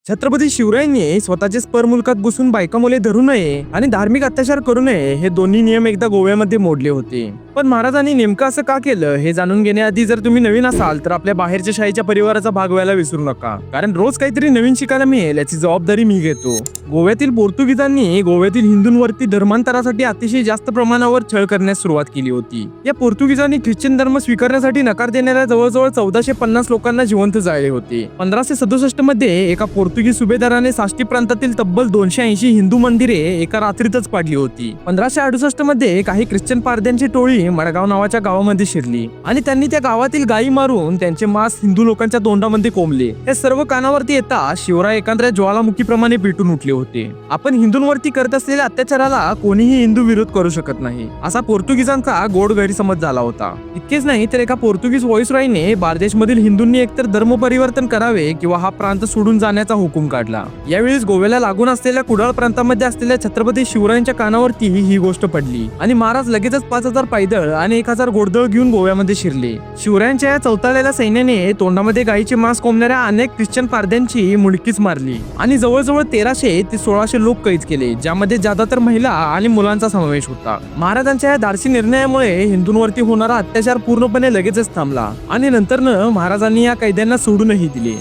छत्रपती शिवरायांनी स्वतःचे स्पर मुलकात घुसून बायका मुले धरू नये आणि धार्मिक अत्याचार करू नये हे दोन्ही नियम एकदा गोव्यामध्ये मोडले होते. पण महाराजांनी नेमकं असं का केलं हे जाणून घेण्याआधी जर तुम्ही नवीन असाल तर आपल्या बाहेरच्या शाहीच्या परिवाराचा भाग व्हायला विसरू नका, कारण रोज काहीतरी नवीन शिकायला मिळेल याची जबाबदारी मी घेतो. गोव्यातील पोर्तुगीजांनी गोव्यातील हिंदूंवरती धर्मांतरासाठी अतिशय जास्त प्रमाणावर छळ करण्यास सुरुवात केली होती. या पोर्तुगीजांनी ख्रिश्चन धर्म स्वीकारण्यासाठी नकार देणाऱ्या जवळजवळ 1450 लोकांना जिवंत जाळले होते. 1567 मध्ये एका पोर्तुगीज सुभेदाराने साष्टी प्रांतातील तब्बल 280 हिंदू मंदिरे एका रात्रीतच पाडली होती. 1568 मध्ये काही ख्रिश्चन पारध्यांची टोळी मडगाव नावाच्या गावामध्ये शिरली आणि त्यांनी त्या गावातील गायी मारून त्यांचे मांस हिंदू लोकांच्या तोंडामध्ये कोंबले. हे सर्व कानावरती येता शिवराय एखाद्या ज्वालामुखीप्रमाणे पेटून उठले होते. आपण हिंदूंवरती करत असलेल्या अत्याचाराला कोणीही हिंदू विरोध करू शकत नाही असा पोर्तुगीजांचा गोड गैरसमज झाला होता. इतकेच नाही तर एका पोर्तुगीज व्हॉइसरॉयने बार्देशमधील हिंदूंनी एकतर धर्म परिवर्तन करावे किंवा हा प्रांत सोडून जाण्याचा हुकूम काढला. यावेळेस गोव्याला लागून असलेल्या कुडाळ प्रांतामध्ये असलेल्या छत्रपती शिवरायांच्या कानावरती ही गोष्ट पडली आणि महाराज लगेचच 5000 पायदळ आणि 1000 घोडदळ घेऊन गोव्यामध्ये शिरले. शिवरायांच्या या चौताळलेल्या सैन्याने तोंडामध्ये गायीचे मांस कोंबणाऱ्या अनेक ख्रिश्चन पारध्यांची मुंडकीच मारली आणि जवळजवळ 1300 ते 1600 लोक कैद केले, ज्यामध्ये ज्यादातर महिला आणि मुलांचा समावेश होता. महाराजांच्या या धाडसी निर्णयामुळे हिंदूंवरती होणारा अत्याचार पूर्णपणे लगेचच थांबला आणि नंतर महाराजांनी या कैद्यांना सोडूनही दिले.